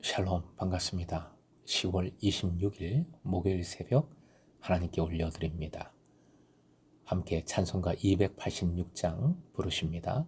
샬롬 반갑습니다. 10월 26일 목요일 새벽 하나님께 올려드립니다. 함께 찬송가 286장 부르십니다.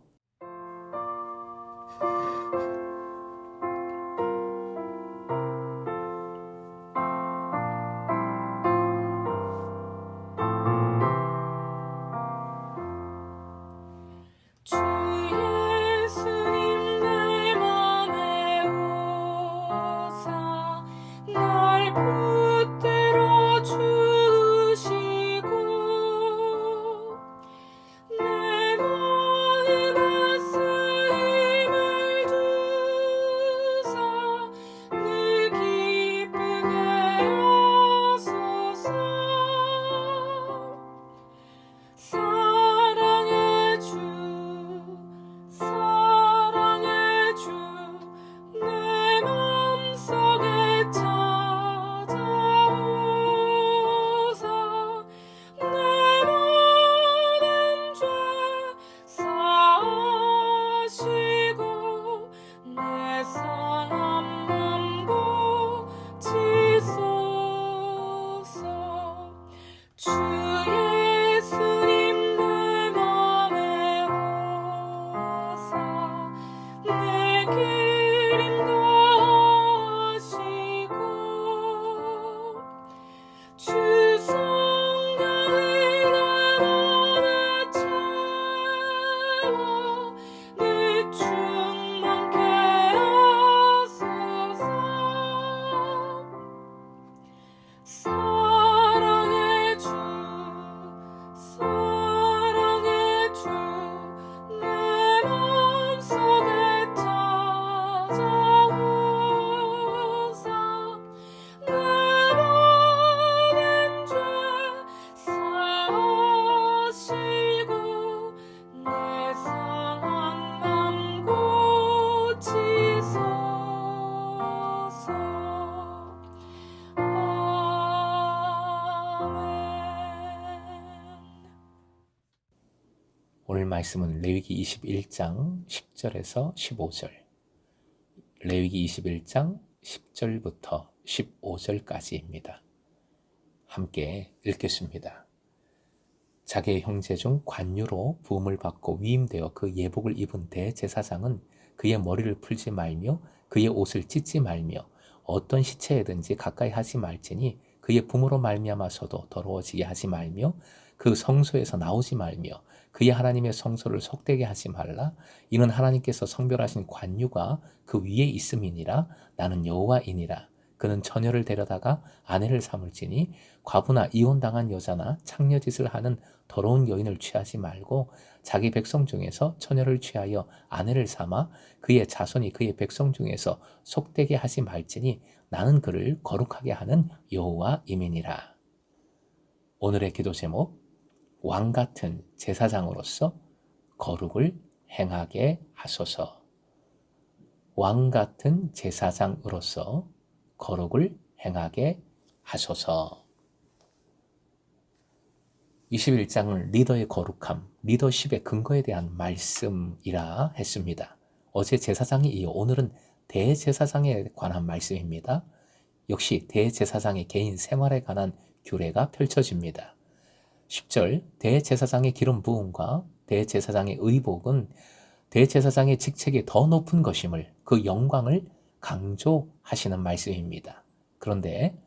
오늘 말씀은 레위기 21장 10절에서 15절, 레위기 21장 10절부터 15절까지입니다. 함께 읽겠습니다. 자기의 형제 중 관유로 부음을 받고 위임되어 그 예복을 입은 대제사장은 그의 머리를 풀지 말며 그의 옷을 찢지 말며 어떤 시체에든지 가까이 하지 말지니 그의 부모로 말미암아서도 더러워지게 하지 말며 그 성소에서 나오지 말며 그의 하나님의 성소를 속되게 하지 말라. 이는 하나님께서 성별하신 관유가 그 위에 있음이니라. 나는 여호와이니라. 그는 처녀를 데려다가 아내를 삼을지니 과부나 이혼당한 여자나 창녀짓을 하는 더러운 여인을 취하지 말고 자기 백성 중에서 처녀를 취하여 아내를 삼아 그의 자손이 그의 백성 중에서 속되게 하지 말지니 나는 그를 거룩하게 하는 여호와임이니라. 오늘의 기도 제목, 왕같은 제사장으로서 거룩을 행하게 하소서. 왕같은 제사장으로서 거룩을 행하게 하소서. 21장은 리더의 거룩함, 리더십의 근거에 대한 말씀이라 했습니다. 어제 제사장에 이어 오늘은 대제사장에 관한 말씀입니다. 역시 대제사장의 개인 생활에 관한 규례가 펼쳐집니다. 10절, 대제사장의 기름 부음과 대제사장의 의복은 대제사장의 직책이 더 높은 것임을, 그 영광을 강조하시는 말씀입니다. 그런데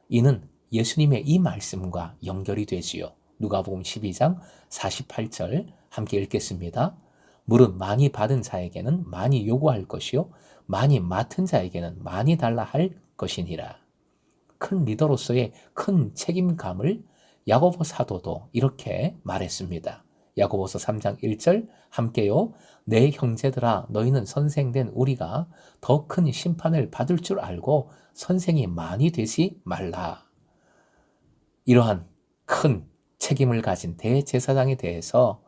이는 예수님의 이 말씀과 연결이 되지요. 누가복음 12장 48절 함께 읽겠습니다. 물은 많이 받은 자에게는 많이 요구할 것이요 많이 맡은 자에게는 많이 달라 할 것이니라. 큰 리더로서의 큰 책임감을 야고보 사도도 이렇게 말했습니다. 야고보서 3장 1절 함께요. 내 형제들아 너희는 선생된 우리가 더 큰 심판을 받을 줄 알고 선생이 많이 되지 말라. 이러한 큰 책임을 가진 대제사장에 대해서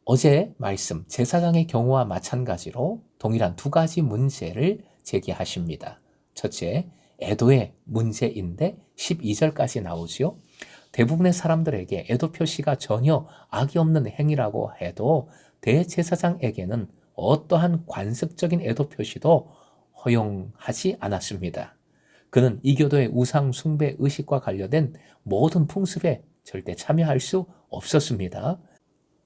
어제 말씀 제사장의 경우와 마찬가지로 동일한 두 가지 문제를 제기하십니다. 첫째, 애도의 문제인데 12절까지 나오지요. 대부분의 사람들에게 애도 표시가 전혀 악이 없는 행위라고 해도 대제사장에게는 어떠한 관습적인 애도 표시도 허용하지 않았습니다. 그는 이 교도의 우상 숭배 의식과 관련된 모든 풍습에 절대 참여할 수 없었습니다.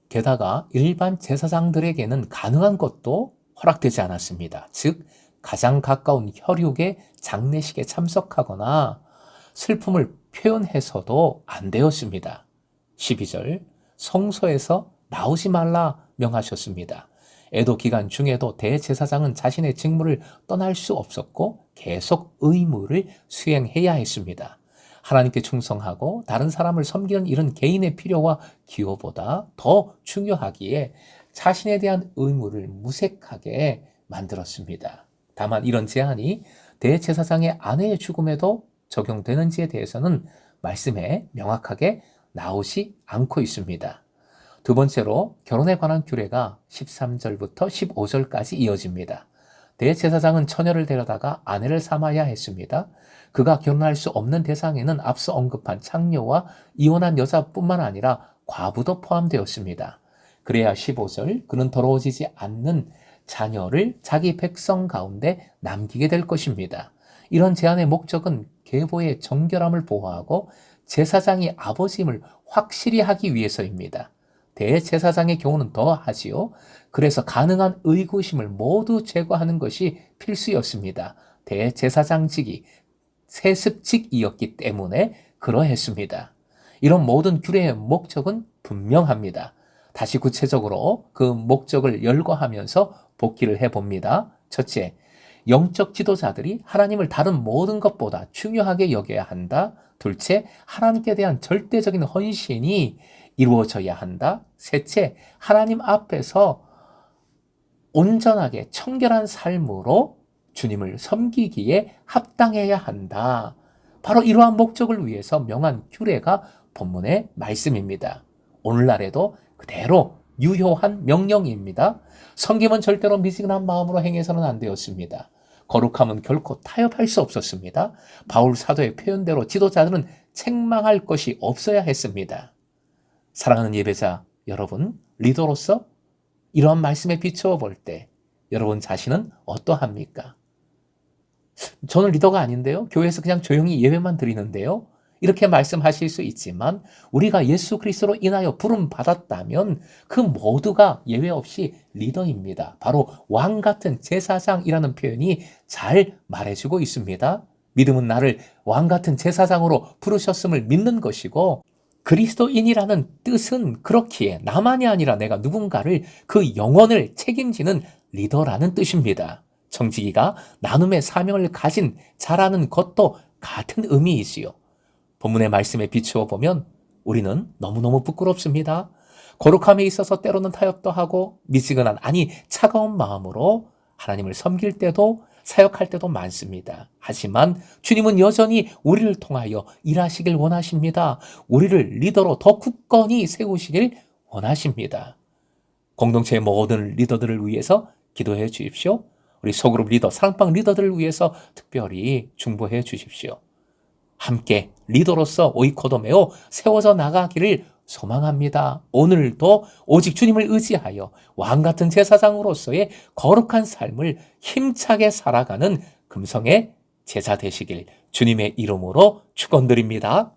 게다가 일반 제사장들에게는 가능한 것도 허락되지 않았습니다. 즉, 가장 가까운 혈육의 장례식에 참석하거나 슬픔을 표현해서도 안 되었습니다. 12절, 성소에서 나오지 말라 명하셨습니다. 애도 기간 중에도 대제사장은 자신의 직무를 떠날 수 없었고 계속 의무를 수행해야 했습니다. 하나님께 충성하고 다른 사람을 섬기는 일은 개인의 필요와 기호보다 더 중요하기에 자신에 대한 의무를 무색하게 만들었습니다. 다만 이런 제한이 대제사장의 아내의 죽음에도 적용되는지에 대해서는 말씀에 명확하게 나오지 않고 있습니다. 두 번째로 결혼에 관한 규례가 13절부터 15절까지 이어집니다. 대제사장은 처녀를 데려다가 아내를 삼아야 했습니다. 그가 결혼할 수 없는 대상에는 앞서 언급한 창녀와 이혼한 여자뿐만 아니라 과부도 포함되었습니다. 그래야 15절, 그는 더러워지지 않는 자녀를 자기 백성 가운데 남기게 될 것입니다. 이런 제안의 목적은 계보의 정결함을 보호하고 제사장이 아버지임을 확실히 하기 위해서입니다. 대제사장의 경우는 더 하지요. 그래서 가능한 의구심을 모두 제거하는 것이 필수였습니다. 대제사장직이 세습직이었기 때문에 그러했습니다. 이런 모든 규례의 목적은 분명합니다. 다시 구체적으로 그 목적을 열거하면서 복기를 해봅니다. 첫째, 영적 지도자들이 하나님을 다른 모든 것보다 중요하게 여겨야 한다. 둘째, 하나님께 대한 절대적인 헌신이 이루어져야 한다. 셋째, 하나님 앞에서 온전하게 청결한 삶으로 주님을 섬기기에 합당해야 한다. 바로 이러한 목적을 위해서 명한 규례가 본문의 말씀입니다. 오늘날에도 그대로 유효한 명령입니다. 섬김은 절대로 미지근한 마음으로 행해서는 안 되었습니다. 거룩함은 결코 타협할 수 없었습니다. 바울 사도의 표현대로 지도자들은 책망할 것이 없어야 했습니다. 사랑하는 예배자 여러분, 리더로서 이러한 말씀에 비추어 볼 때 여러분 자신은 어떠합니까? 저는 리더가 아닌데요. 교회에서 그냥 조용히 예배만 드리는데요. 이렇게 말씀하실 수 있지만 우리가 예수 그리스도로 인하여 부름 받았다면 그 모두가 예외 없이 리더입니다. 바로 왕 같은 제사장이라는 표현이 잘 말해주고 있습니다. 믿음은 나를 왕 같은 제사장으로 부르셨음을 믿는 것이고 그리스도인이라는 뜻은 그렇기에 나만이 아니라 내가 누군가를 그 영혼을 책임지는 리더라는 뜻입니다. 청지기가 나눔의 사명을 가진 자라는 것도 같은 의미이지요. 본문의 말씀에 비추어 보면 우리는 너무너무 부끄럽습니다. 거룩함에 있어서 때로는 타협도 하고 미지근한 아니 차가운 마음으로 하나님을 섬길 때도 사역할 때도 많습니다. 하지만 주님은 여전히 우리를 통하여 일하시길 원하십니다. 우리를 리더로 더 굳건히 세우시길 원하십니다. 공동체의 모든 리더들을 위해서 기도해 주십시오. 우리 소그룹 리더, 사랑방 리더들을 위해서 특별히 중보해 주십시오. 함께 리더로서 오이코도메오 세워져 나가기를 소망합니다. 오늘도 오직 주님을 의지하여 왕같은 제사장으로서의 거룩한 삶을 힘차게 살아가는 금성의 제자 되시길 주님의 이름으로 축원드립니다.